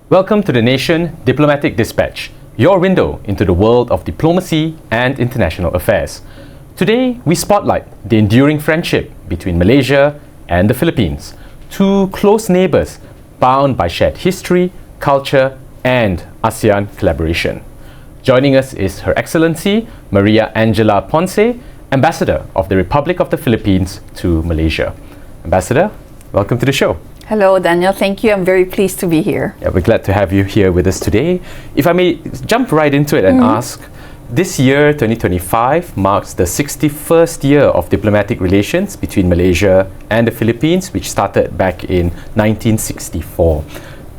Welcome to the Nation Diplomatic Dispatch, your window into the world of diplomacy and international affairs. Today, we spotlight the enduring friendship between Malaysia and the Philippines, two close neighbours bound by shared history, culture, and ASEAN collaboration. Joining us is Her Excellency Maria Angela Ponce, Ambassador of the Republic of the Philippines to Malaysia. Ambassador, welcome to the show. Hello, Daniel. Thank you. I'm very pleased to be here. Yeah, we're glad to have you here with us today. If I may jump right into it and ask, this year, 2025, marks the 61st year of diplomatic relations between Malaysia and the Philippines, which started back in 1964.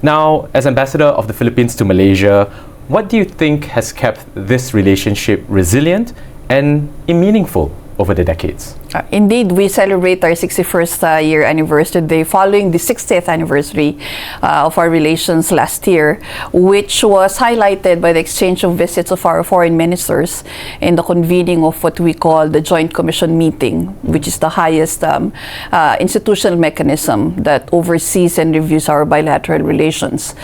Now, as Ambassador of the Philippines to Malaysia, what do you think has kept this relationship resilient and meaningful over the decades? Indeed, we celebrate our 61st year anniversary today, following the 60th anniversary of our relations last year, which was highlighted by the exchange of visits of our foreign ministers and the convening of what we call the Joint Commission meeting, which is the highest institutional mechanism that oversees and reviews our bilateral relations.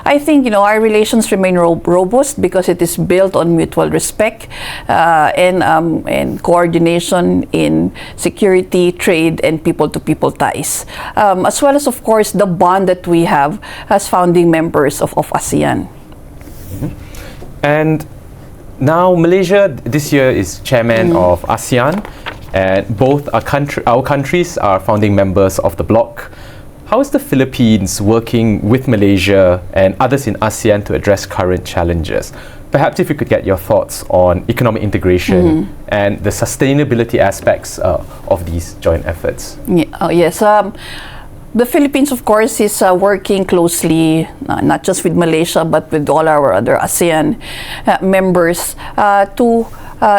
I think, our relations remain robust because it is built on mutual respect and coordination in security, trade, and people-to-people ties, as well as, of course, the bond that we have as founding members of ASEAN. And now Malaysia this year is chairman of ASEAN, and both our countries are founding members of the bloc. How is the Philippines working with Malaysia and others in ASEAN to address current challenges? Perhaps if you could get your thoughts on economic integration and the sustainability aspects of these joint efforts. Yes. The Philippines, of course, is working closely, not just with Malaysia, but with all our other ASEAN members to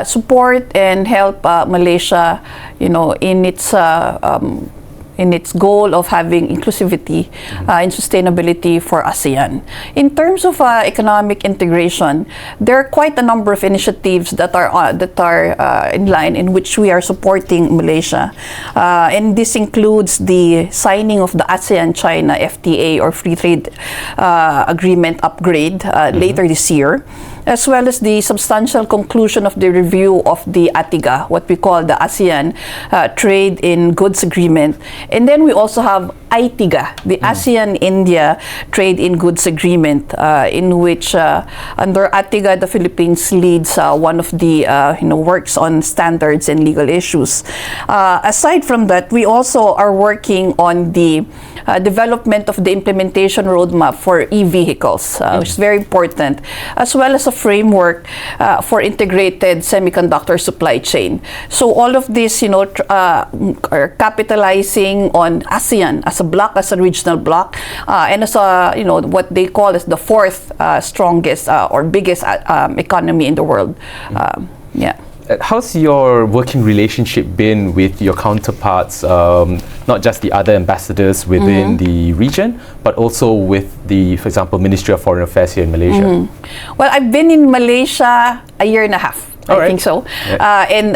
support and help Malaysia, in its goal of having inclusivity and sustainability for ASEAN. In terms of economic integration, there are quite a number of initiatives that are in line in which we are supporting Malaysia, and this includes the signing of the ASEAN-China FTA or Free Trade Agreement upgrade later this year, as well as the substantial conclusion of the review of the ATIGA, what we call the ASEAN Trade in Goods Agreement. And then we also have ITIGA, the ASEAN-India Trade in Goods Agreement, in which under ATIGA, the Philippines leads one of the works on standards and legal issues. Aside from that, we also are working on the development of the implementation roadmap for e-vehicles, which is very important, as well as a framework for integrated semiconductor supply chain. So all of this, are capitalizing on ASEAN as a bloc, as a regional bloc, and as a, what they call as the fourth strongest or biggest economy in the world. How's your working relationship been with your counterparts, not just the other ambassadors within the region, but also with the, for example, Ministry of Foreign Affairs here in Malaysia? Well, I've been in Malaysia a year and a half. I think so. Yeah. And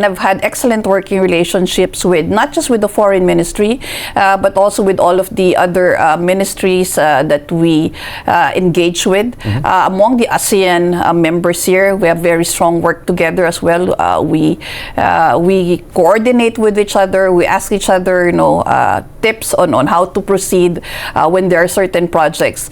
I've had excellent working relationships with, not just with the Foreign Ministry, but also with all of the other ministries that we engage with. Among the ASEAN members here, we have very strong work together as well. We coordinate with each other. We ask each other, tips on how to proceed when there are certain projects.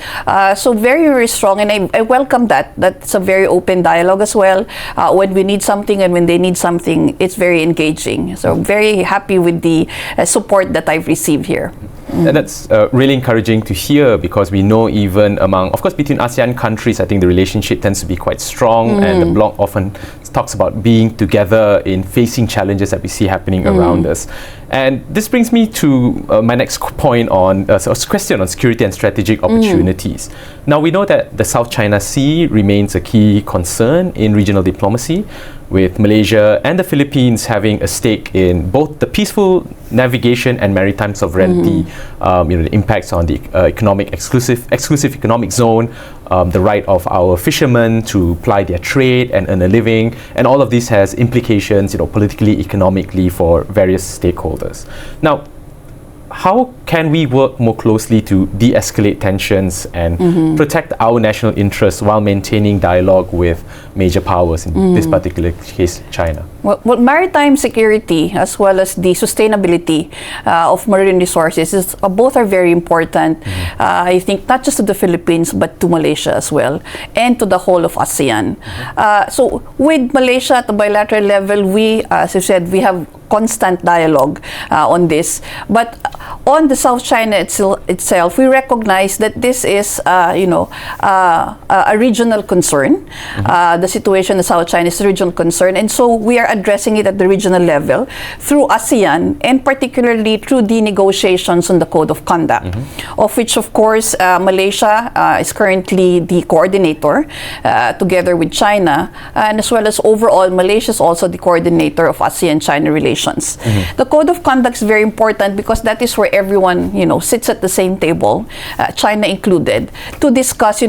So very, very strong, and I welcome that. That's a very open dialogue as well. When we need something and when they need something, it's very engaging. So very happy with the support that I've received here. And that's really encouraging to hear, because we know even among, of course, between ASEAN countries, I think the relationship tends to be quite strong, and the bloc often talks about being together in facing challenges that we see happening around us. And this brings me to my next point on a question on security and strategic opportunities. Now, we know that the South China Sea remains a key concern in regional diplomacy, with Malaysia and the Philippines having a stake in both the peaceful navigation and maritime sovereignty, the impacts on the exclusive economic zone, the right of our fishermen to ply their trade and earn a living, and all of this has implications, politically, economically, for various stakeholders. Now, how can we work more closely to de-escalate tensions and protect our national interests while maintaining dialogue with major powers, in this particular case, China? Well, maritime security as well as the sustainability of marine resources both are very important. I think not just to the Philippines but to Malaysia as well, and to the whole of ASEAN. So with Malaysia at the bilateral level, we, as you said, we have constant dialogue on this. But on the South China itself, we recognize that this is, a regional concern. The situation in South China is a regional concern, and so we are addressing it at the regional level through ASEAN, and particularly through the negotiations on the Code of Conduct, of which, of course, Malaysia is currently the coordinator, together with China, and as well as overall, Malaysia is also the coordinator of ASEAN-China relations. The Code of Conduct is very important because that is where everyone, sits at the same table, China included, to discuss,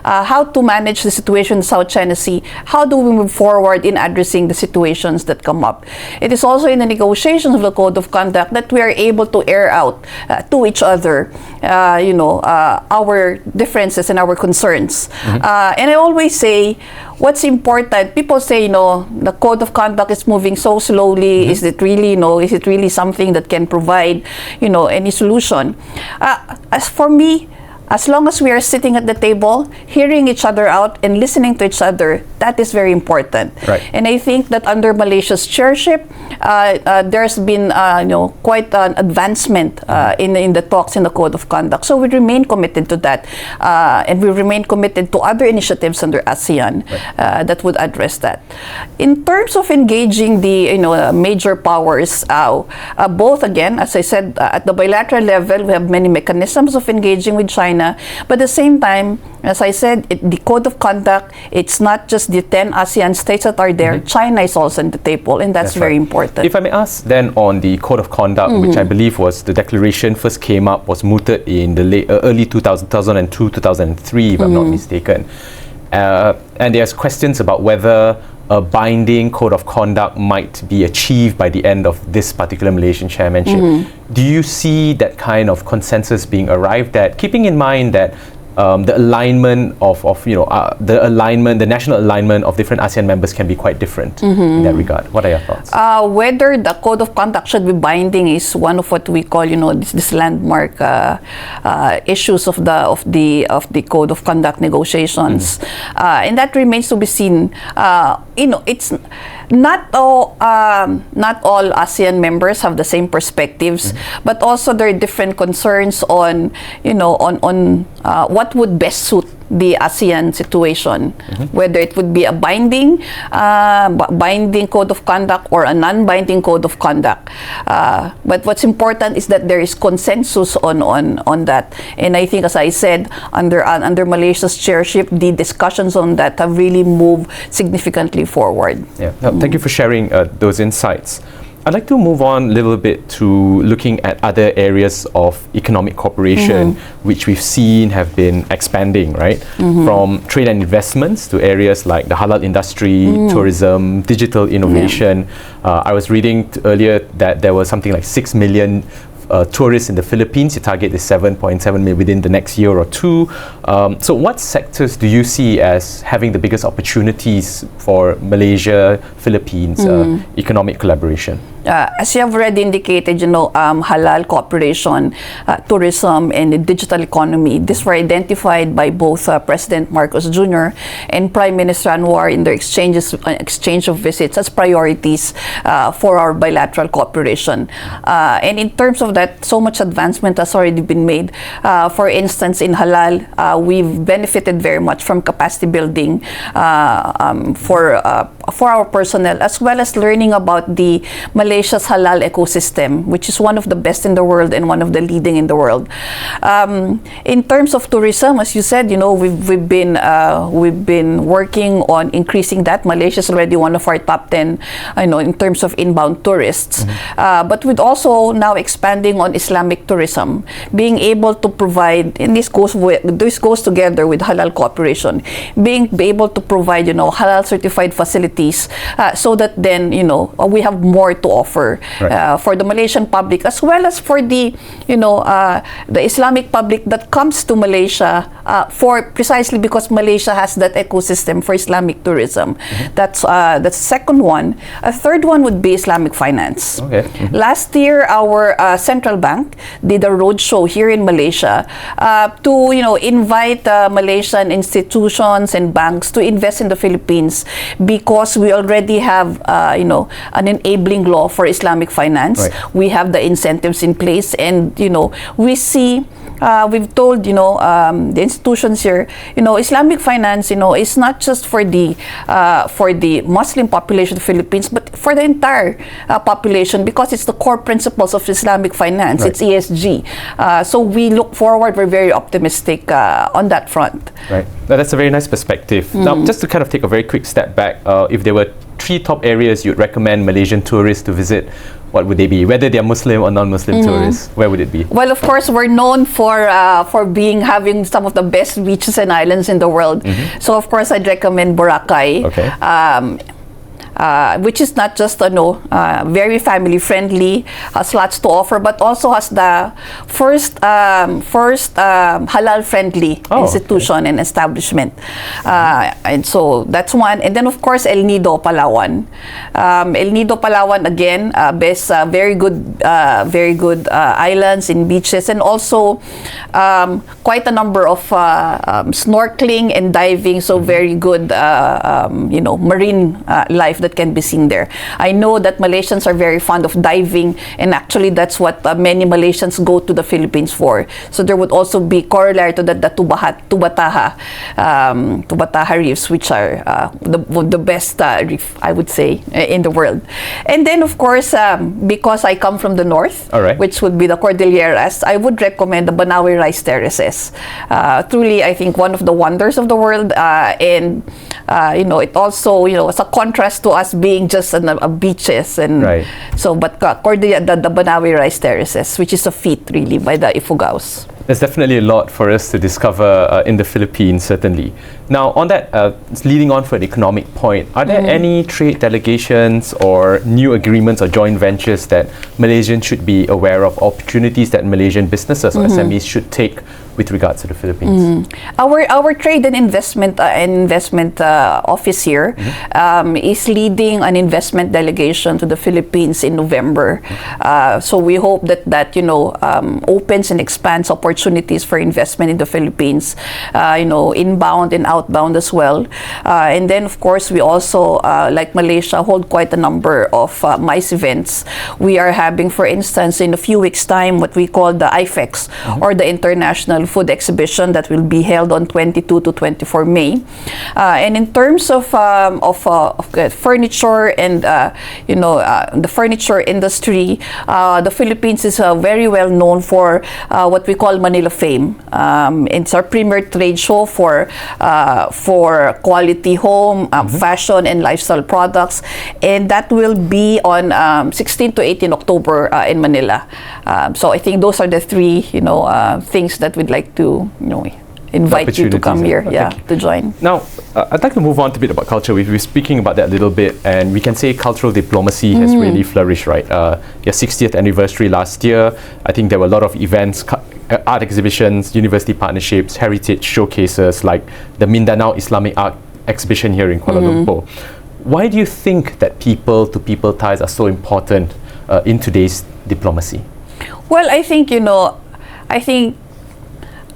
how to manage the situation in South China Sea. How do we move forward in addressing the situations that come up? It is also in the negotiations of the Code of Conduct that we are able to air out to each other, our differences and our concerns. And I always say, what's important, people say, the Code of Conduct is moving so slowly. Is it really something that can provide, any solution? As for me, as long as we are sitting at the table, hearing each other out and listening to each other, that is very important. Right. And I think that under Malaysia's chairship, there's been quite an advancement in the talks in the Code of Conduct. So we remain committed to that, and we remain committed to other initiatives under ASEAN that would address that. In terms of engaging the major powers, both, again, as I said, at the bilateral level, we have many mechanisms of engaging with China. But at the same time, as I said, the Code of Conduct, it's not just the 10 ASEAN states that are there. China is also on the table, and that's very important. If I may ask then on the Code of Conduct, which I believe was the declaration first came up, was mooted in the early 2002, 2003, if I'm not mistaken. And there's questions about whether a binding code of conduct might be achieved by the end of this particular Malaysian chairmanship. Do you see that kind of consensus being arrived at, keeping in mind that the alignment the national alignment of different ASEAN members can be quite different in that regard? What are your thoughts? Whether the Code of Conduct should be binding is one of what we call, this landmark issues of the Code of Conduct negotiations, and that remains to be seen. It's not all ASEAN members have the same perspectives, but also there are different concerns on what would best suit the ASEAN situation, whether it would be a binding code of conduct or a non-binding code of conduct. But what's important is that there is consensus on that. And I think, as I said, under Malaysia's chairship, the discussions on that have really moved significantly forward. Yeah. Thank you for sharing those insights. I'd like to move on a little bit to looking at other areas of economic cooperation, which we've seen have been expanding, right? From trade and investments to areas like the halal industry, tourism, digital innovation. I was reading earlier that there was something like 6 million tourists in the Philippines. The target is 7.7 million within the next year or two. So what sectors do you see as having the biggest opportunities for Malaysia, Philippines economic collaboration? As you have already indicated, halal cooperation, tourism, and the digital economy. These were identified by both President Marcos Jr. and Prime Minister Anwar in their exchange of visits as priorities for our bilateral cooperation. And in terms of that, so much advancement has already been made. For instance, in halal, we've benefited very much from capacity building for our personnel, as well as learning about the Malaysia's halal ecosystem, which is one of the best in the world and one of the leading in the world. In terms of tourism, as you said, we've been working on increasing that. Malaysia is already one of our top 10, in terms of inbound tourists. But with also now expanding on Islamic tourism, being able to provide, and this goes together with halal cooperation, being able to provide, halal certified facilities opportunities, so that then, we have more to offer for the Malaysian public, as well as for the, the Islamic public that comes to Malaysia, for precisely because Malaysia has that ecosystem for Islamic tourism. That's the second one. A third one would be Islamic finance. Last year, our central bank did a roadshow here in Malaysia to invite Malaysian institutions and banks to invest in the Philippines, because we already have an enabling law for Islamic finance. We have the incentives in place, and we see. We've told the institutions here, Islamic finance is not just for the Muslim population of the Philippines, but for the entire population, because it's the core principles of Islamic finance. It's ESG. So we look forward. We're very optimistic on that front. Right. Now, that's a very nice perspective. Now, just to kind of take a very quick step back, if there were 3 top areas you'd recommend Malaysian tourists to visit, what would they be? Whether they're Muslim or non-Muslim tourists, where would it be? Well, of course, we're known for having some of the best beaches and islands in the world. So, of course, I'd recommend Boracay. Which is not just very family friendly, has lots to offer, but also has the first halal friendly institution and establishment, and so that's one. And then of course El Nido, Palawan. El Nido, Palawan, again, best very good islands and beaches, and also quite a number of snorkeling and diving, so very good marine life that can be seen there. I know that Malaysians are very fond of diving, and actually that's what many Malaysians go to the Philippines for. So there would also be corollary to that, the Tubataha reefs, which are the best reef, I would say, in the world. And then of course, because I come from the north, which would be the Cordilleras, I would recommend the Banawe rice terraces. Truly, I think one of the wonders of the world, and it also it's a contrast to us being just beaches, and so, but the Banawe rice terraces, which is a feat really by the Ifugaos. There's definitely a lot for us to discover in the Philippines, certainly. Now, on that, leading on for an economic point, are there any trade delegations or new agreements or joint ventures that Malaysians should be aware of, opportunities that Malaysian businesses or SMEs should take with regards to the Philippines? Our trade and investment office here is leading an investment delegation to the Philippines in November. So we hope that opens and expands opportunities for investment in the Philippines, inbound and outbound as well. And then of course we also, like Malaysia, hold quite a number of MICE events. We are having, for instance, in a few weeks' time, what we call the IFEX, or the International Food Exhibition, that will be held on 22 to 24 May. And in terms of furniture and the furniture industry, the Philippines is very well known for what we call Manila Fame. It's our premier trade show for quality home, fashion, and lifestyle products, and that will be on 16 to 18 October in Manila. So I think those are the 3 things that we'd like to invite you to come here, to join. Now, I'd like to move on to a bit about culture. We've been speaking about that a little bit, and we can say cultural diplomacy has really flourished, right? Your 60th anniversary last year, I think there were a lot of events, art exhibitions, university partnerships, heritage showcases, like the Mindanao Islamic Art Exhibition here in Kuala Lumpur. Why do you think that people-to-people ties are so important in today's diplomacy? Well, I think,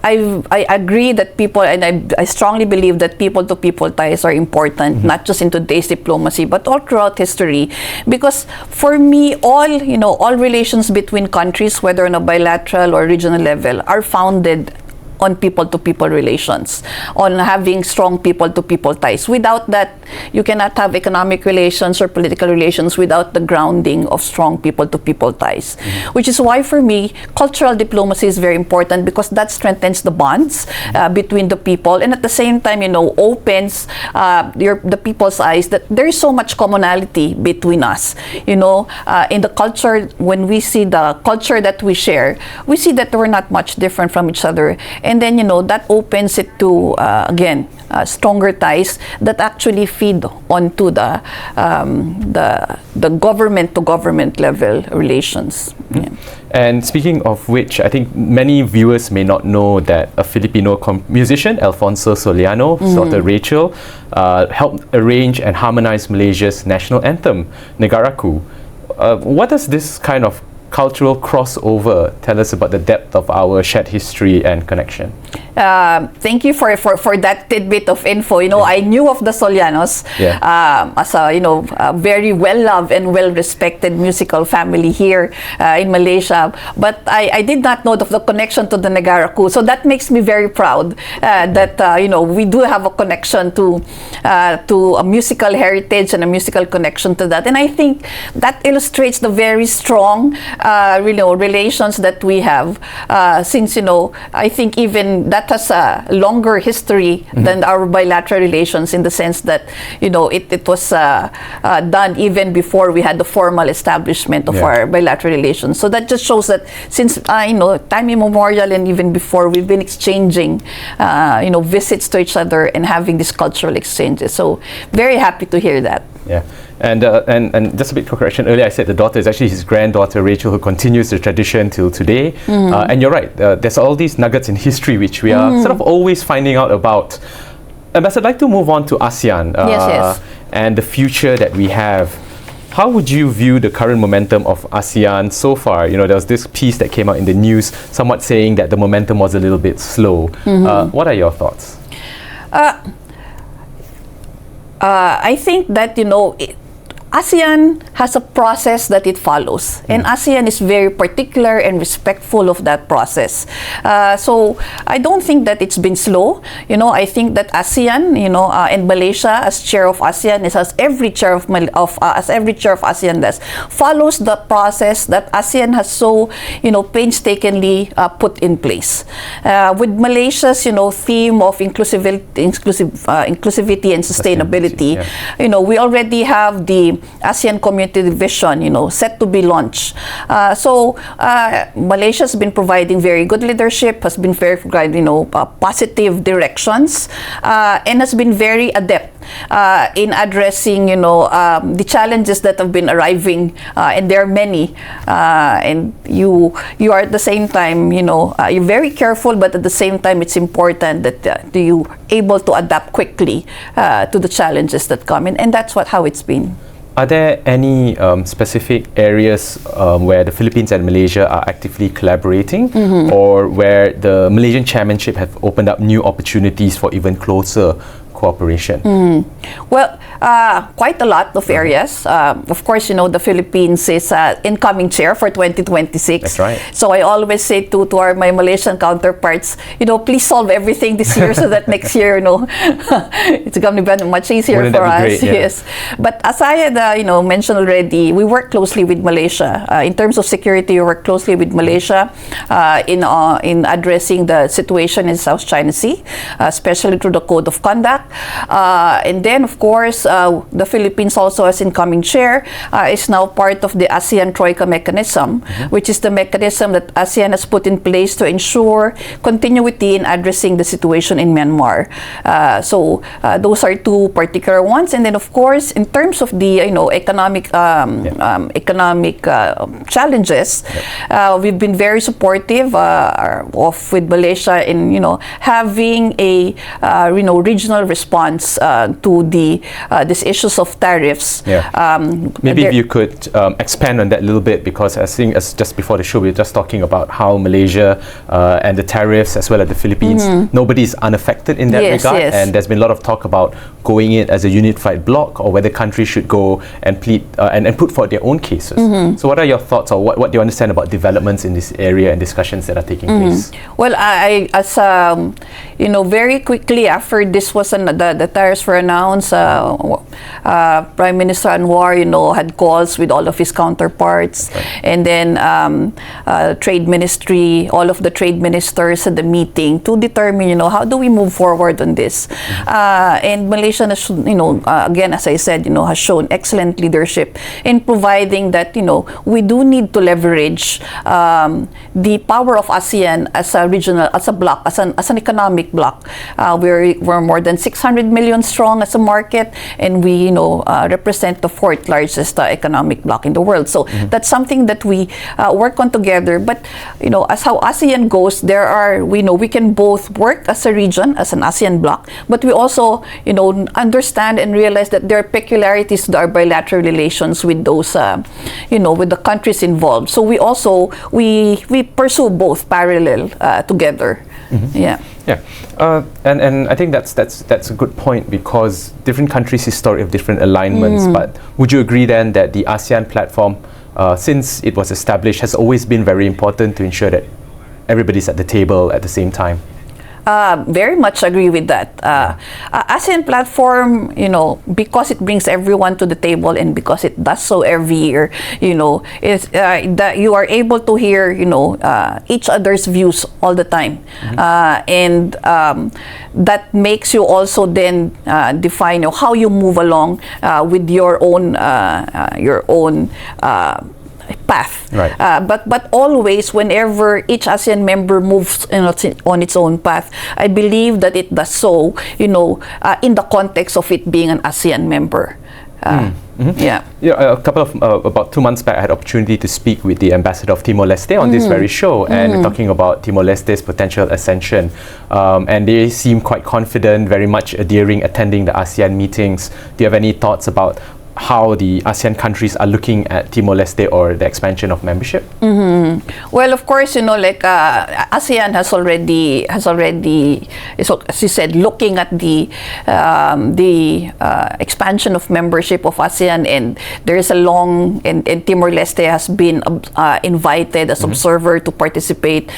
I agree that people, and I strongly believe that people-to-people ties are important, not just in today's diplomacy, but all throughout history. Because for me, all relations between countries, whether on a bilateral or regional level, are founded on people-to-people relations, on having strong people-to-people ties. Without that, you cannot have economic relations or political relations without the grounding of strong people-to-people ties. Which is why, for me, cultural diplomacy is very important, because that strengthens the bonds between the people, and at the same time, opens the people's eyes that there is so much commonality between us. In the culture, when we see the culture that we share, we see that we're not much different from each other. and then that opens it to again stronger ties that actually feed onto the government to government level relations. Yeah. And speaking of which, I think many viewers may not know that a Filipino musician, Alfonso Soliano, his daughter Rachel, helped arrange and harmonize Malaysia's national anthem, Negaraku. What does this kind of cultural crossover tell us about the depth of our shared history and connection? Thank you for that tidbit of info. I knew of the Solianos as a very well-loved and well-respected musical family here in Malaysia, but I did not know of the connection to the Negaraku. So that makes me very proud that we do have a connection to a musical heritage and a musical connection to that. And I think that illustrates the very strong relations that we have since I think even that has a longer history than our bilateral relations, in the sense that it was done even before we had the formal establishment of our bilateral relations. So that just shows that since time immemorial and even before, we've been exchanging visits to each other and having these cultural exchanges. So very happy to hear that. Yeah. And just a bit of correction, earlier I said the daughter is actually his granddaughter Rachel, who continues the tradition till today. And you're right, there's all these nuggets in history which we are sort of always finding out about. Ambassador, I'd like to move on to ASEAN and the future that we have. How would you view the current momentum of ASEAN so far? There was this piece that came out in the news somewhat saying that the momentum was a little bit slow. What are your thoughts? I think that ASEAN has a process that it follows, and ASEAN is very particular and respectful of that process. So I don't think that it's been slow. I think that ASEAN, and Malaysia as chair of ASEAN, as every chair of ASEAN does, follows the process that ASEAN has so painstakingly put in place. With Malaysia's theme of inclusivity and sustainability, we already have the ASEAN Community Vision, set to be launched. So Malaysia has been providing very good leadership, has been very providing, positive directions, and has been very adept in addressing, the challenges that have been arriving, and there are many. And you are at the same time, you're very careful, but at the same time, it's important that you able to adapt quickly to the challenges that come in, and that's how it's been. Are there any specific areas where the Philippines and Malaysia are actively collaborating, or where the Malaysian chairmanship have opened up new opportunities for even closer cooperation? Well, quite a lot of areas. Of course, the Philippines is incoming chair for 2026. That's right. So I always say to my Malaysian counterparts, please solve everything this year so that next year, it's going to be much easier for us. Great, yeah. Yes. But as I had, mentioned already, we work closely with Malaysia. In terms of security, we work closely with Malaysia in addressing the situation in South China Sea, especially through the Code of Conduct. And then, of course, the Philippines also as incoming chair is now part of the ASEAN Troika mechanism, which is the mechanism that ASEAN has put in place to ensure continuity in addressing the situation in Myanmar. So those are two particular ones. And then, of course, in terms of the economic challenges, we've been very supportive with Malaysia in having a regional response to these issues of tariffs. Maybe if you could expand on that a little bit, because I think as just before the show we were just talking about how Malaysia and the tariffs as well as the Philippines, nobody is unaffected in that regard, and there's been a lot of talk about going in as a unified bloc, or whether countries should go and plead and put forward their own cases. So what are your thoughts, or what do you understand about developments in this area and discussions that are taking place? Well, very quickly after this was the tariffs were announced, Prime Minister Anwar, had calls with all of his counterparts, and then Trade Ministry, all of the trade ministers at the meeting to determine, how do we move forward on this. And Malaysia, has, again, as I said, has shown excellent leadership in providing that, we do need to leverage the power of ASEAN as a regional, as a bloc, as an economic bloc. We're more than 600 million strong as a market, and we, represent the fourth largest economic bloc in the world. So that's something that we work on together. But, as how ASEAN goes, we can both work as a region, as an ASEAN bloc, but we also, understand and realize that there are peculiarities to our bilateral relations with those, with the countries involved. So we also, we pursue both parallel together. Yeah. And I think that's a good point, because different countries historically have different alignments. But would you agree then that the ASEAN platform, since it was established, has always been very important to ensure that everybody's at the table at the same time? Very much agree with that. ASEAN platform, because it brings everyone to the table, and because it does so every year, is that you are able to hear, each other's views all the time, and that makes you also then define how you move along with your own path. Right. But always, whenever each ASEAN member moves on its own path, I believe that it does so, in the context of it being an ASEAN member. Yeah, a couple of about 2 months back, I had opportunity to speak with the ambassador of Timor-Leste on this very show, and talking about Timor-Leste's potential ascension. And they seem quite confident, very much attending the ASEAN meetings. Do you have any thoughts about how the ASEAN countries are looking at Timor-Leste or the expansion of membership? Well, of course, ASEAN has already, as you said, looking at the expansion of membership of ASEAN, and there is a long, and Timor-Leste has been invited as observer to participate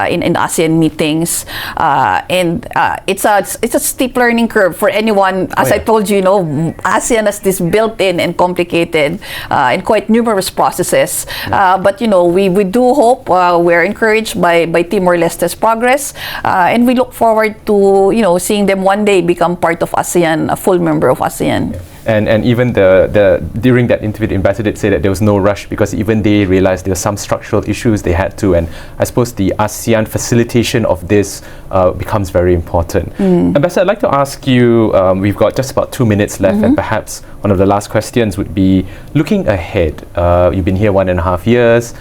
in ASEAN meetings, and it's a steep learning curve for anyone. As I told you, ASEAN has this built-in and complicated and quite numerous processes. But we do hope, we're encouraged by Timor-Leste's progress, and we look forward to seeing them one day become part of ASEAN, a full member of ASEAN. And even during that interview, the ambassador did say that there was no rush, because even they realized there were some structural issues they had to, and I suppose the ASEAN facilitation of this becomes very important. Ambassador, I'd like to ask you, we've got just about 2 minutes left, and perhaps one of the last questions would be, looking ahead, you've been here 1.5 years,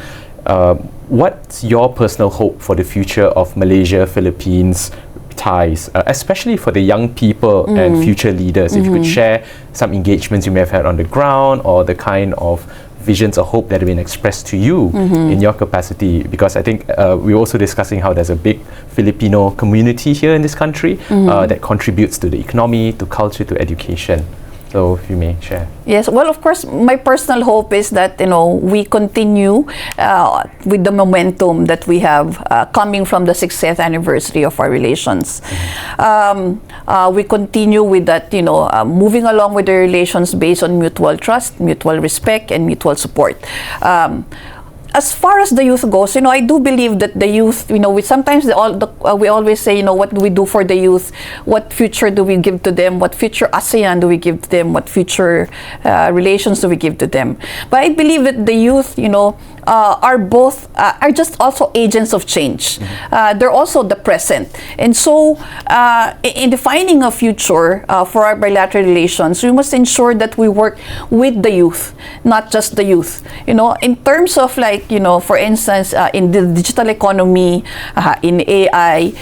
what's your personal hope for the future of Malaysia-Philippines ties, especially for the young people and future leaders? If you could share some engagements you may have had on the ground, or the kind of visions or hope that have been expressed to you in your capacity, because I think we're also discussing how there's a big Filipino community here in this country that contributes to the economy, to culture, to education. So if you may share. Yes, well, of course, my personal hope is that, we continue with the momentum that we have coming from the 60th anniversary of our relations. We continue with that, moving along with the relations based on mutual trust, mutual respect, and mutual support. As far as the youth goes, I do believe that the youth, we sometimes we always say, what do we do for the youth? What future do we give to them? What future ASEAN do we give to them? What future relations do we give to them? But I believe that the youth, are just also agents of change. They're also the present. And so, in defining a future for our bilateral relations, we must ensure that we work with the youth, not just the youth. In terms of for instance, in the digital economy, in AI,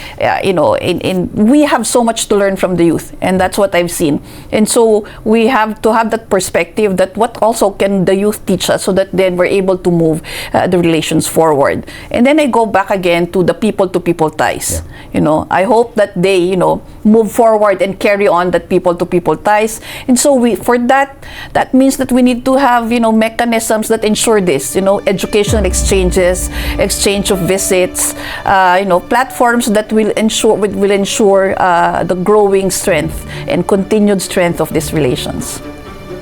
we have so much to learn from the youth, and that's what I've seen. And so we have to have that perspective that what also can the youth teach us, so that then we're able to move the relations forward. And then I go back again to the people-to-people ties. I hope that they, move forward and carry on that people-to-people ties. And so for that means that we need to have, mechanisms that ensure this, educational exchanges, exchange of visits, platforms that will ensure the growing strength and continued strength of these relations.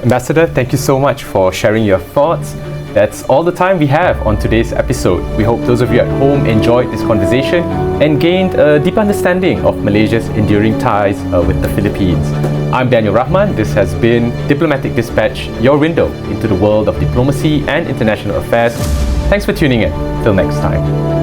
Ambassador, thank you so much for sharing your thoughts. That's all the time we have on today's episode. We hope those of you at home enjoyed this conversation and gained a deep understanding of Malaysia's enduring ties with the Philippines. I'm Daniel Rahman. This has been Diplomatic Dispatch, your window into the world of diplomacy and international affairs. Thanks for tuning in. Till next time.